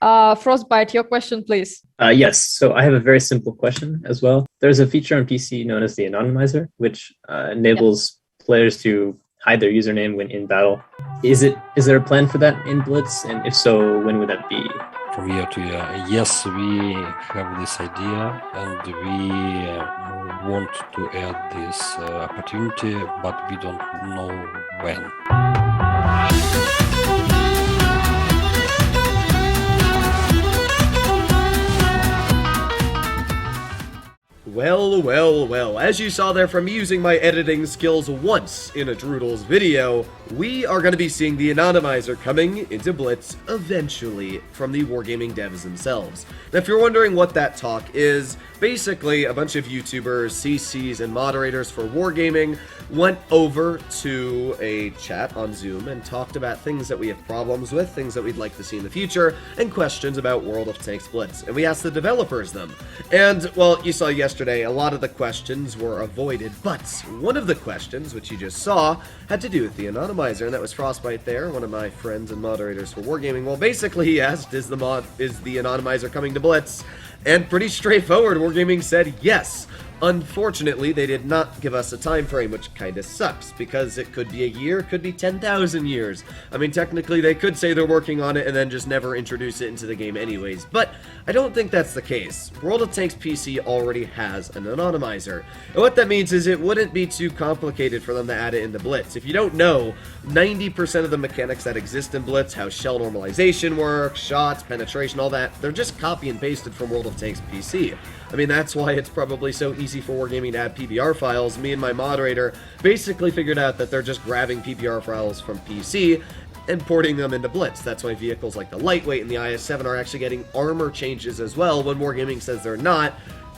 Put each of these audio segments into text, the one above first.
Frostbite, your question, please. Yes, so I have a very simple question as well. There's a feature on PC known as the Anonymizer, which enables players to hide their username when in battle. Is there a plan for that in Blitz? And if so, when would that be? From year to year, yes, we have this idea and we want to add this opportunity, but we don't know when. Well, as you saw there from me using my editing skills once in a Droodles video, we are going to be seeing the Anonymizer coming into Blitz eventually from the Wargaming devs themselves. Now, if you're wondering what that talk is, basically a bunch of YouTubers, CCs, and moderators for Wargaming went over to a chat on Zoom and talked about things that we have problems with, things that we'd like to see in the future, and questions about World of Tanks Blitz. And we asked the developers them. And, well, you saw yesterday, a lot of the questions were avoided, but one of the questions, which you just saw, had to do with the Anonymizer, and that was Frostbite there, one of my friends and moderators for Wargaming. Well, basically he asked, is the Anonymizer coming to Blitz? And pretty straightforward, Wargaming said yes. Unfortunately, they did not give us a time frame, which kinda sucks, because it could be a year, it could be 10,000 years. I mean, technically, they could say they're working on it and then just never introduce it into the game anyways, but I don't think that's the case. World of Tanks PC already has an Anonymizer, and what that means is it wouldn't be too complicated for them to add it into Blitz. If you don't know, 90% of the mechanics that exist in Blitz, how shell normalization works, shots, penetration, all that, they're just copy and pasted from World of Tanks PC. I mean, that's why it's probably so easy for Wargaming to add PBR files. Me and my moderator basically figured out that they're just grabbing PBR files from PC and porting them into Blitz. That's why vehicles like the Lightweight and the IS-7 are actually getting armor changes as well when Wargaming says they're not.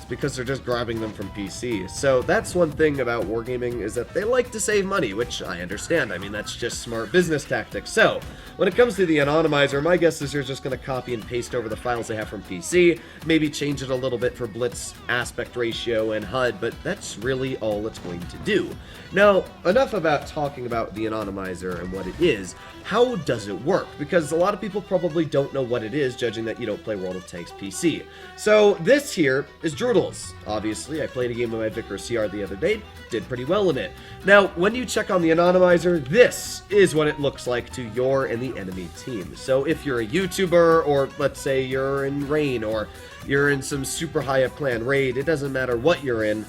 Because they're just grabbing them from PC. So that's one thing about Wargaming, is that they like to save money, which I understand. I mean, that's just smart business tactics. So when it comes to the Anonymizer, my guess is you're just going to copy and paste over the files they have from PC, maybe change it a little bit for Blitz aspect ratio and HUD, but that's really all it's going to do. Now, enough about talking about the Anonymizer and what it is. How does it work? Because a lot of people probably don't know what it is, judging that you don't play World of Tanks PC. So this here is Droodles. Obviously, I played a game with my Vickers CR the other day, did pretty well in it. Now, when you check on the Anonymizer, this is what it looks like to your and the enemy team. So if you're a YouTuber, or let's say you're in Rain, or you're in some super high up clan raid, it doesn't matter what you're in,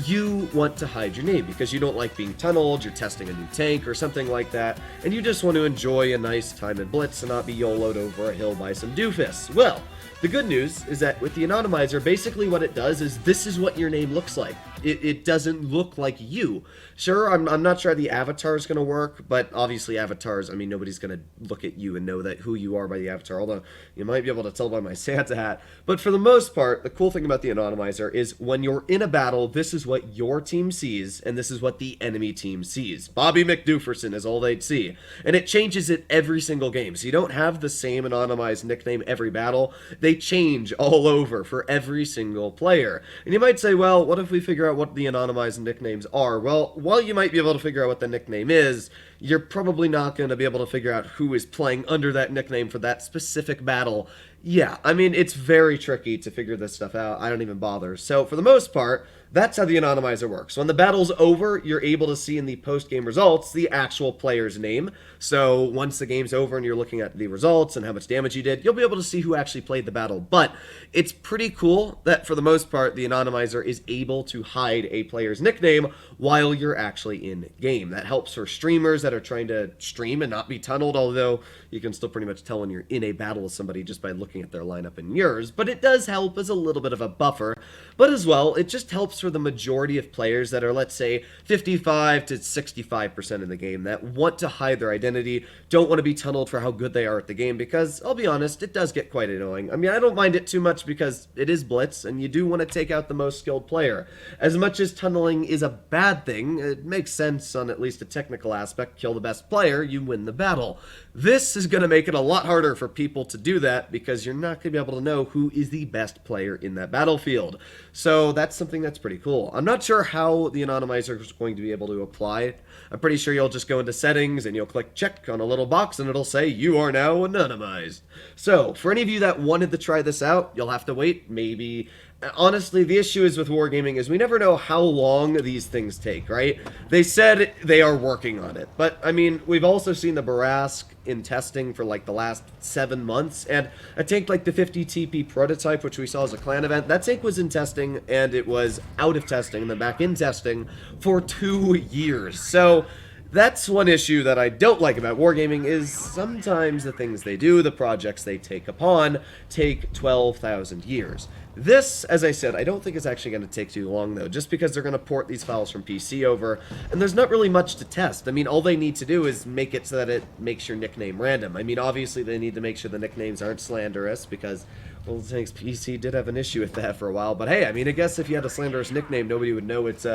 you want to hide your name because you don't like being tunneled, you're testing a new tank or something like that, and you just want to enjoy a nice time in Blitz and not be YOLO'd over a hill by some doofus. Well, the good news is that with the Anonymizer, basically what it does is this is what your name looks like. It doesn't look like you. Sure, I'm not sure how the avatar is going to work, but obviously avatars, I mean, nobody's going to look at you and know that who you are by the avatar, although you might be able to tell by my Santa hat. But for the most part, the cool thing about the Anonymizer is when you're in a battle, this is what your team sees, and this is what the enemy team sees. Bobby McDooferson is all they'd see. And it changes it every single game, so you don't have the same anonymized nickname every battle. They change all over for every single player. And you might say, well, what if we figure out what the anonymized nicknames are? Well, while you might be able to figure out what the nickname is, you're probably not going to be able to figure out who is playing under that nickname for that specific battle. Yeah, I mean, it's very tricky to figure this stuff out. I don't even bother. So for the most part, that's how the Anonymizer works. When the battle's over, you're able to see in the post-game results the actual player's name. So once the game's over and you're looking at the results and how much damage you did, you'll be able to see who actually played the battle. But it's pretty cool that for the most part, the Anonymizer is able to hide a player's nickname while you're actually in game. That helps for streamers that are trying to stream and not be tunneled, although you can still pretty much tell when you're in a battle with somebody just by looking at their lineup and yours. But it does help as a little bit of a buffer. But as well, it just helps for the majority of players that are, let's say, 55 to 65% in the game that want to hide their identity, don't want to be tunneled for how good they are at the game, because, I'll be honest, it does get quite annoying. I mean, I don't mind it too much because it is Blitz, and you do want to take out the most skilled player. As much as tunneling is a bad thing, it makes sense on at least a technical aspect. Kill the best player, you win the battle. This is going to make it a lot harder for people to do that because you're not going to be able to know who is the best player in that battlefield. So that's something that's pretty cool. I'm not sure how the Anonymizer is going to be able to apply it. I'm pretty sure you'll just go into settings and you'll click check on a little box and it'll say you are now anonymized. So for any of you that wanted to try this out, you'll have to wait maybe. Honestly, the issue is with wargaming is we never know how long these things take, right? They said they are working on it, but I mean, we've also seen the Barask in testing for like the last 7 months, and a tank like the 50 TP prototype, which we saw as a clan event, that tank was in testing and it was out of testing and then back in testing for 2 years. So that's one issue that I don't like about wargaming is sometimes the things they do, the projects they take upon, take 12,000 years. This, as I said, I don't think is actually going to take too long, though, just because they're going to port these files from PC over, and there's not really much to test. I mean, all they need to do is make it so that it makes your nickname random. I mean, obviously, they need to make sure the nicknames aren't slanderous, because World of Tanks PC did have an issue with that for a while, but hey, I mean, I guess if you had a slanderous nickname, nobody would know it's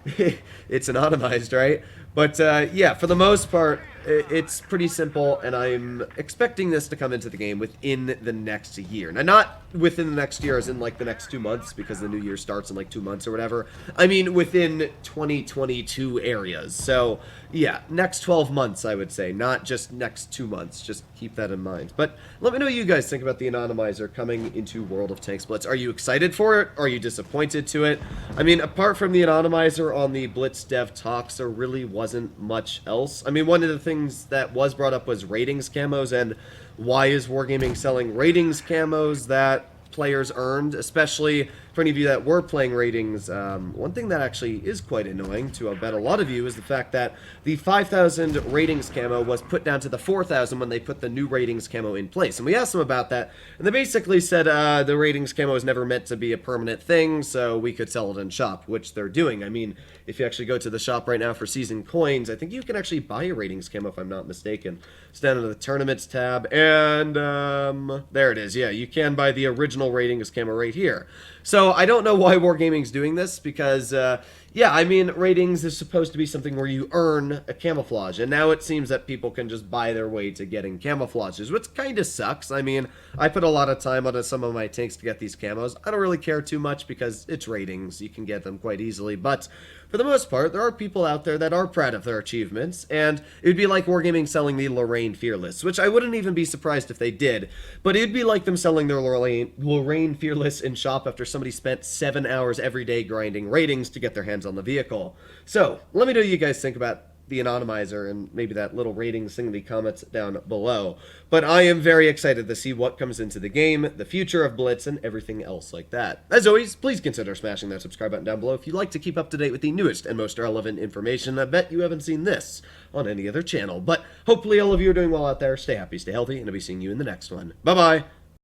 it's anonymized, right? But yeah, for the most part, it's pretty simple, and I'm expecting this to come into the game within the next year. Now, not within the next year as in like the next 2 months, because the new year starts in like 2 months or whatever. I mean within 2022 areas. So yeah, next 12 months, I would say, not just next 2 months. Just keep that in mind. But let me know what you guys think about the Anonymizer coming into World of Tanks Blitz. Are you excited for it? Are you disappointed to it? I mean, apart from the Anonymizer on the Blitz dev talks, there really wasn't much else. I mean, one of the things that was brought up was ratings camos, and why is Wargaming selling ratings camos that players earned, especially for any of you that were playing ratings. One thing that actually is quite annoying to I bet a lot of you is the fact that the 5,000 ratings camo was put down to the 4,000 when they put the new ratings camo in place. And we asked them about that, and they basically said the ratings camo was never meant to be a permanent thing, so we could sell it in shop, which they're doing. I mean, if you actually go to the shop right now for season coins, I think you can actually buy a ratings camo if I'm not mistaken. It's down in the tournaments tab, and there it is. Yeah, you can buy the original ratings camo right here. So I don't know why Wargaming's doing this, because yeah, I mean, ratings is supposed to be something where you earn a camouflage, and now it seems that people can just buy their way to getting camouflages, which kind of sucks. I mean, I put a lot of time onto some of my tanks to get these camos. I don't really care too much because it's ratings. You can get them quite easily, but for the most part, there are people out there that are proud of their achievements, and it would be like Wargaming selling the Lorraine Fearless, which I wouldn't even be surprised if they did, but it would be like them selling their Lorraine Fearless in shop after somebody spent 7 hours every day grinding ratings to get their hands on the vehicle. So, let me know what you guys think about the Anonymizer and maybe that little ratings thing in the comments down below. But I am very excited to see what comes into the game, the future of Blitz, and everything else like that. As always, please consider smashing that subscribe button down below if you'd like to keep up to date with the newest and most relevant information. I bet you haven't seen this on any other channel. But hopefully all of you are doing well out there. Stay happy, stay healthy, and I'll be seeing you in the next one. Bye-bye!